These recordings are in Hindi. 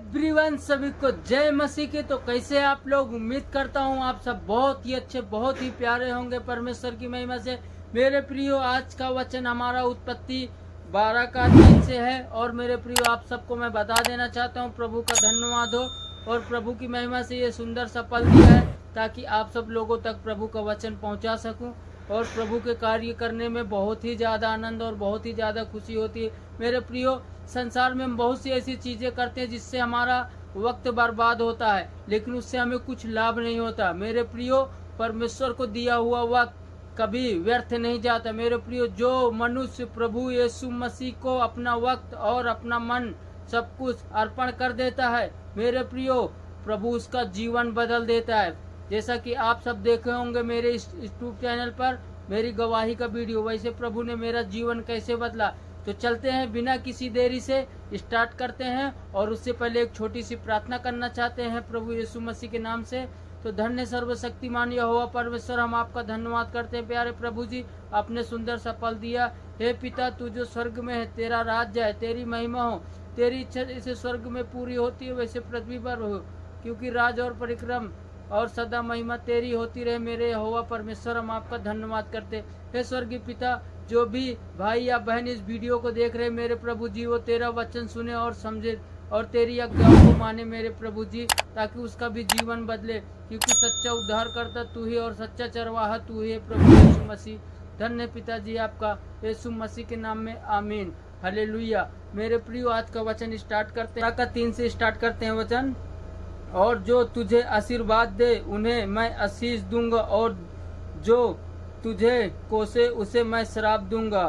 एवरीवन, सभी को जय मसीह की। तो कैसे आप लोग? उम्मीद करता हूँ आप सब बहुत ही अच्छे, बहुत ही प्यारे होंगे परमेश्वर की महिमा से। मेरे प्रियो, आज का वचन हमारा उत्पत्ति 12 का 3 से है। और मेरे प्रियो, आप सबको मैं बता देना चाहता हूँ, प्रभु का धन्यवाद हो और प्रभु की महिमा से ये सुंदर सा पल दिया है ताकि आप सब लोगों तक प्रभु का वचन पहुँचा सकूँ। और प्रभु के कार्य करने में बहुत ही ज़्यादा आनंद और बहुत ही ज़्यादा खुशी होती है। मेरे प्रियो, संसार में हम बहुत सी ऐसी चीज़ें करते हैं जिससे हमारा वक्त बर्बाद होता है, लेकिन उससे हमें कुछ लाभ नहीं होता। मेरे प्रियो, परमेश्वर को दिया हुआ वक्त कभी व्यर्थ नहीं जाता। मेरे प्रियो, जो मनुष्य प्रभु यीशु मसीह को अपना वक्त और अपना मन सब कुछ अर्पण कर देता है, मेरे प्रियो, प्रभु उसका जीवन बदल देता है। जैसा कि आप सब देखे होंगे मेरे इस यूट्यूब चैनल पर मेरी गवाही का वीडियो, वैसे प्रभु ने मेरा जीवन कैसे बदला। तो चलते हैं, बिना किसी देरी से स्टार्ट करते हैं। और उससे पहले एक छोटी सी प्रार्थना करना चाहते हैं प्रभु यीशु मसीह के नाम से। तो धन्य सर्वशक्तिमान यहोवा परमेश्वर, हम आपका धन्यवाद करते हैं। प्यारे प्रभु जी, आपने सुंदर सा पल दिया। हे पिता, तू जो स्वर्ग में है, तेरा राज्य है, तेरी महिमा हो, तेरी इच्छा जैसे स्वर्ग में पूरी होती है वैसे पृथ्वी पर हो, क्योंकि राज और परिक्रम और सदा महिमा तेरी होती रहे। मेरे यहोवा परमेश्वर, हम आपका धन्यवाद करते। हे स्वर्गीय पिता, जो भी भाई या बहन इस वीडियो को देख रहे, मेरे प्रभु जी, वो तेरा वचन सुने और समझे और तेरी आज्ञाओं को माने मेरे प्रभु जी, ताकि उसका भी जीवन बदले, क्योंकि सच्चा उद्धार करता तू ही और सच्चा चरवाहा तू ही है प्रभु यीशु मसीह। धन्य पिताजी आपका, यीशु मसीह के नाम में आमीन, हालेलुया। मेरे प्रियो, आज का वचन स्टार्ट करते हैं। 3 से स्टार्ट करते हैं वचन। और जो तुझे आशीर्वाद दे उन्हें मैं आशीष दूंगा, और जो तुझे कोसे उसे मैं श्राप दूंगा।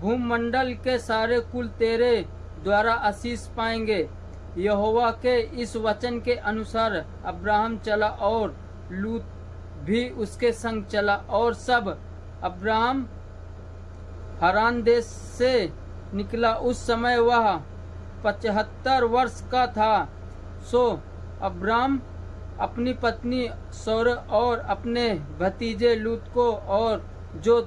भूमंडल के सारे कुल तेरे द्वारा आशीष पाएंगे। यहोवा के इस वचन के अनुसार अब्राहम चला और लूत भी उसके संग चला। और सब अब्राहम हरान देश से निकला। उस समय वह 75 वर्ष का था। सो अब्राहम अपनी पत्नी सौर और अपने भतीजे लूत को और जो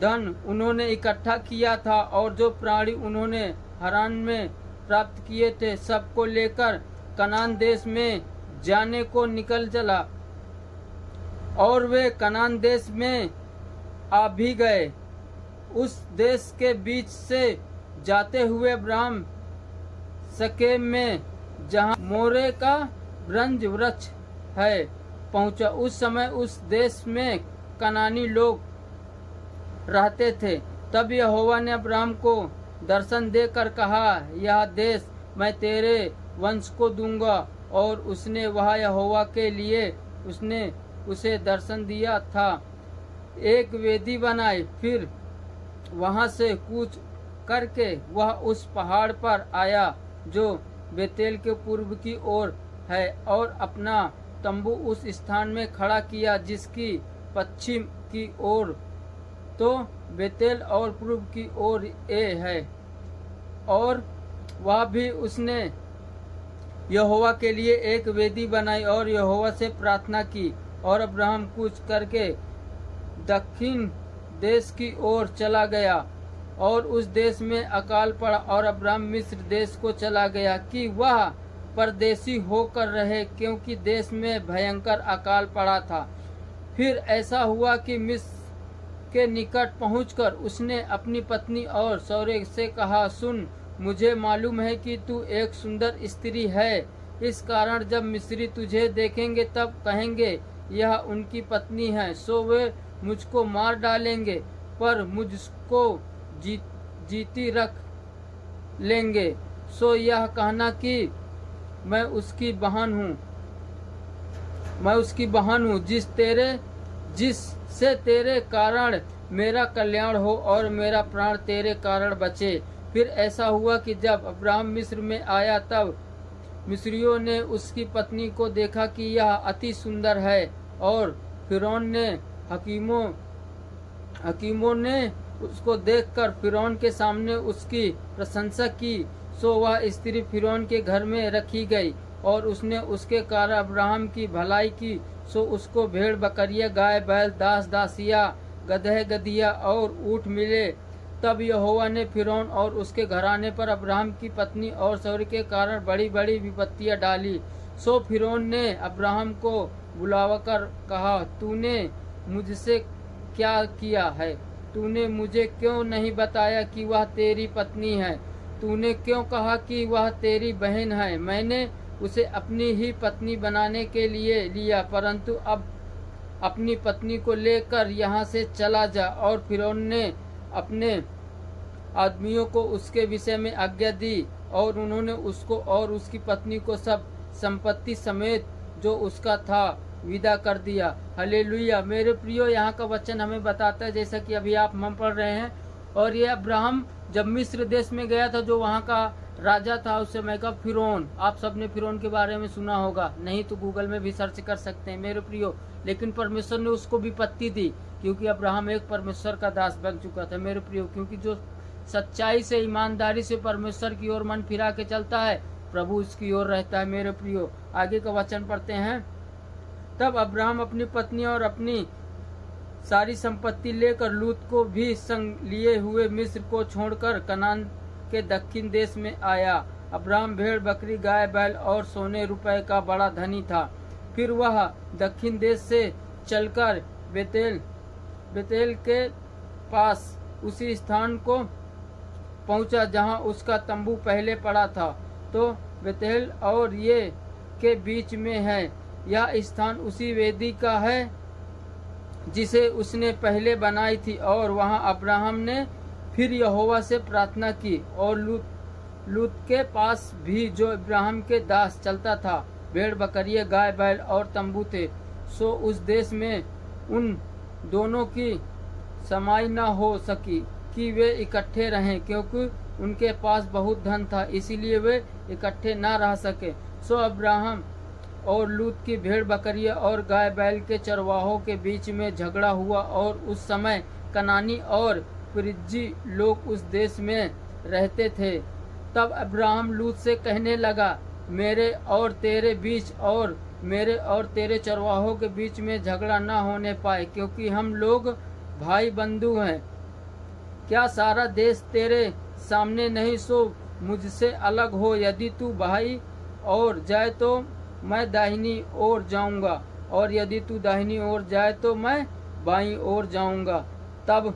धन उन्होंने इकट्ठा किया था और जो प्राणी उन्होंने हरान में प्राप्त किए थे, सबको लेकर कनान देश में जाने को निकल चला। और वे कनान देश में आ भी गए। उस देश के बीच से जाते हुए अब्राहम शकेम में, जहाँ मोरे का ब्रंज वृक्ष है, पहुंचा। उस समय उस देश में कनानी लोग रहते थे। तब यहोवा ने अब्राहम को दर्शन देकर कहा, यह देश मैं तेरे वंश को दूंगा। और उसने वह यहोवा के लिए उसने उसे दर्शन दिया था, एक वेदी बनाई। फिर वहां से कूच करके वह उस पहाड़ पर आया जो बेतेल के पूर्व की ओर है, और अपना तंबू उस स्थान में खड़ा किया जिसकी पश्चिम की ओर तो बेतेल और पूर्व की ओर ए है। और वह भी उसने यहोवा के लिए एक वेदी बनाई और यहोवा से प्रार्थना की। और अब्राहम कूच करके दक्षिण देश की ओर चला गया। और उस देश में अकाल पड़ा, और अब्राहम मिस्र देश को चला गया कि वह परदेशी होकर रहे, क्योंकि देश में भयंकर अकाल पड़ा था। फिर ऐसा हुआ कि मिस्र के निकट पहुंचकर उसने अपनी पत्नी और सौरे से कहा, सुन, मुझे मालूम है कि तू एक सुंदर स्त्री है। इस कारण जब मिस्री तुझे देखेंगे तब कहेंगे, यह उनकी पत्नी है। सो वे मुझको मार डालेंगे, पर मुझको जीती रख लेंगे। सो यह कहना कि मैं उसकी बहन हूँ, जिससे तेरे कारण मेरा कल्याण हो और मेरा प्राण तेरे कारण बचे। फिर ऐसा हुआ कि जब अब्राहम मिस्र में आया, तब मिस्रियों ने उसकी पत्नी को देखा कि यह अति सुंदर है। और फिरौन ने हकीमों ने उसको देखकर फिरौन के सामने उसकी प्रशंसा की। सो वह स्त्री फिरौन के घर में रखी गई, और उसने उसके कारण अब्राहम की भलाई की। सो उसको भेड़ बकरियां, गाय बैल, दास दासिया, गधे गधिया और ऊँट मिले। तब यहोवा ने फिरौन और उसके घराने पर अब्राहम की पत्नी और शौर्य के कारण बड़ी बड़ी विपत्तियां डाली। सो फिरौन ने अब्राहम को बुलाकर कहा, तूने मुझसे क्या किया है? तूने मुझे क्यों नहीं बताया कि वह तेरी पत्नी है? तूने क्यों कहा कि वह तेरी बहन है? मैंने उसे अपनी ही पत्नी बनाने के लिए लिया, परंतु अब अपनी पत्नी को लेकर यहाँ से चला जा। और फिरौन ने अपने आदमियों को उसके विषय में आज्ञा दी और उन्होंने उसको और उसकी पत्नी को सब संपत्ति समेत जो उसका था विदा कर दिया। हालेलुया। मेरे प्रियो, यहाँ का वचन हमें बताता है, जैसा कि अभी आप हम पढ़ रहे हैं, और ये अब्राहम जब मिस्र देश में गया था, जो वहाँ का राजा था उस समय का फिरौन। आप सबने फिरौन के बारे में सुना होगा, नहीं तो गूगल में भी सर्च कर सकते हैं मेरे प्रियो। लेकिन परमेश्वर ने उसको विपत्ति दी, क्योंकि अब्राहम एक परमेश्वर का दास बन चुका था मेरे प्रियो। क्योंकि जो सच्चाई से, ईमानदारी से परमेश्वर की ओर मन फिरा के चलता है, प्रभु उसकी ओर रहता है मेरे प्रियो। आगे का वचन पढ़ते हैं। तब अब्राहम अपनी पत्नी और अपनी सारी संपत्ति लेकर लूत को भी संग लिए हुए मिस्र को छोड़कर कनान के दक्षिण देश में आया। अब्राहम भेड़ बकरी, गाय बैल और सोने रुपए का बड़ा धनी था। फिर वह दक्षिण देश से चलकर बेतेल के पास उसी स्थान को पहुंचा जहां उसका तंबू पहले पड़ा था। तो बेतेल और ये के बीच में है। यह स्थान उसी वेदी का है जिसे उसने पहले बनाई थी। और वहां अब्राहम ने फिर यहोवा से प्रार्थना की। और लूत के पास भी, जो अब्राहम के दास, चलता था, भेड़ बकरियां, गाय बैल और तंबू थे। सो उस देश में उन दोनों की समाई न हो सकी कि वे इकट्ठे रहें, क्योंकि उनके पास बहुत धन था, इसीलिए वे इकट्ठे न रह सके। सो अब्राहम और लूत की भेड़ बकरियां और गाय बैल के चरवाहों के बीच में झगड़ा हुआ। और उस समय कनानी और परिज्जी लोग उस देश में रहते थे। तब अब्राहम लूत से कहने लगा, मेरे और तेरे बीच और मेरे और तेरे चरवाहों के बीच में झगड़ा न होने पाए, क्योंकि हम लोग भाई बंधु हैं। क्या सारा देश तेरे सामने नहीं? सो मुझसे अलग हो। यदि तू भाई और जाए तो मैं दाहिनी ओर जाऊंगा, और यदि तू दाहिनी ओर जाए तो मैं बाईं ओर जाऊंगा। तब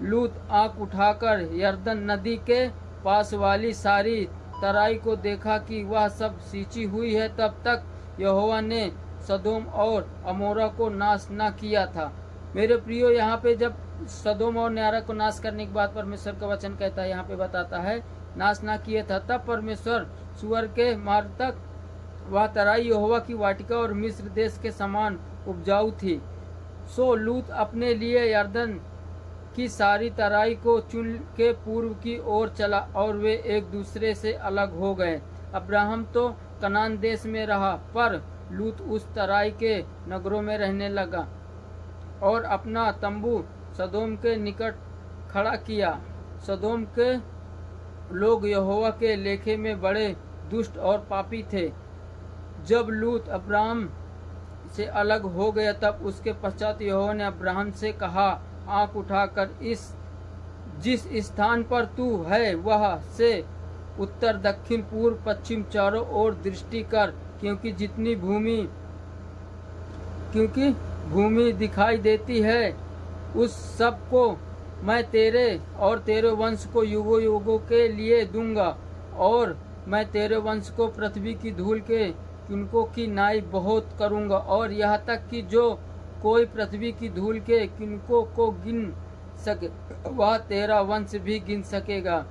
लूत आंख उठाकर यरदन नदी के पास वाली सारी तराई को देखा कि वह सब सींची हुई है। तब तक यहोवा ने सदोम और अमोरा को नाश न किया था। मेरे प्रियो, यहाँ पे जब सदोम और न्यारा को नाश करने के बाद परमेश्वर का वचन कहता है, यहाँ पे बताता है नाश न किया था। तब परमेश्वर सुअर के मार्ग तक वह तराई यहोवा की वाटिका और मिस्र देश के समान उपजाऊ थी। सो लूत अपने लिए यरदन की सारी तराई को चुन के पूर्व की ओर चला, और वे एक दूसरे से अलग हो गए। अब्राहम तो कनान देश में रहा, पर लूत उस तराई के नगरों में रहने लगा और अपना तंबू सदोम के निकट खड़ा किया। सदोम के लोग यहोवा के लेखे में बड़े दुष्ट और पापी थे। जब लूत अब्राहम से अलग हो गया, तब उसके पश्चात यहोवा ने अब्राहम से कहा, आंख उठाकर जिस स्थान पर तू है वह से उत्तर, दक्षिण, पूर्व, पश्चिम चारों ओर दृष्टि कर, क्योंकि भूमि दिखाई देती है, उस सब को मैं तेरे और तेरे वंश को युगों युगों के लिए दूंगा। और मैं तेरे वंश को पृथ्वी की धूल के किनकों की नाई बहुत करूंगा, और यहाँ तक कि जो कोई पृथ्वी की धूल के किनकों को गिन सके, वह तेरा वंश भी गिन सकेगा।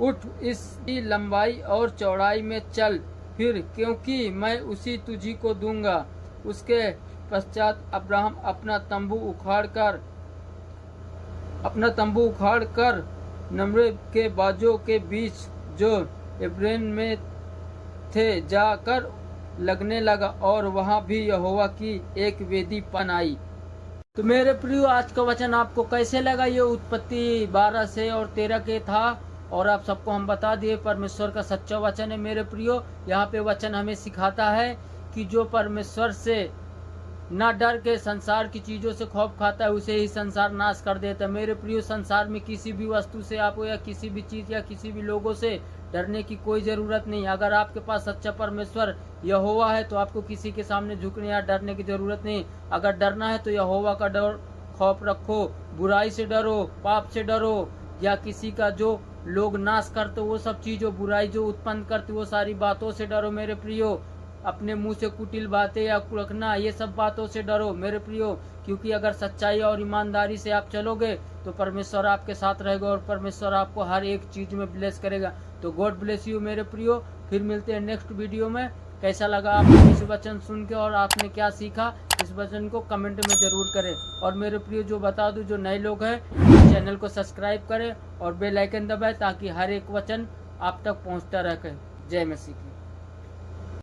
उठ, इसकी लंबाई और चौड़ाई में चल फिर, क्योंकि मैं उसी तुझी को दूंगा। उसके पश्चात अब्राहम अपना तंबू उखाड़ कर नम्रे के बाजों के बीच जो एब्रेन में थे जाकर लगने लगा, और वहां भी यहोवा की एक वेदी बनाई। तो मेरे प्रियो, आज का वचन आपको कैसे लगा? ये उत्पत्ति 12 से और 13 के था, और आप सबको हम बता दिए परमेश्वर का सच्चा वचन है। मेरे प्रियो, यहाँ पे वचन हमें सिखाता है कि जो परमेश्वर से ना डर के संसार की चीजों से खौफ खाता है, उसे ही संसार नाश कर देता है। मेरे प्रियो, संसार में किसी भी वस्तु से आपको या किसी भी चीज या किसी भी लोगों से डरने की कोई जरूरत नहीं। अगर आपके पास सच्चा परमेश्वर यहोवा है तो आपको किसी के सामने झुकने या डरने की जरूरत नहीं। अगर डरना है तो यहोवा का डर खौफ रखो, बुराई से डरो, पाप से डरो, या किसी का जो लोग नाश करते वो सब चीजों बुराई जो उत्पन्न करते वो सारी बातों से डरो। मेरे प्रियो, अपने मुंह से कुटिल बातें या रखना, ये सब बातों से डरो मेरे प्रियो, क्योंकि अगर सच्चाई और ईमानदारी से आप चलोगे तो परमेश्वर आपके साथ रहेगा और परमेश्वर आपको हर एक चीज में ब्लेस करेगा। तो गॉड ब्लेस यू मेरे प्रियो। फिर मिलते हैं नेक्स्ट वीडियो में। कैसा लगा आपको इस वचन सुन के और आपने क्या सीखा, इस वचन को कमेंट में जरूर करें। और मेरे प्रियो, जो बता दूं, जो नए लोग हैं चैनल को सब्सक्राइब करें और बेल आइकन दबाएं ताकि हर एक वचन आप तक पहुंचता रहे। जय मसीह की।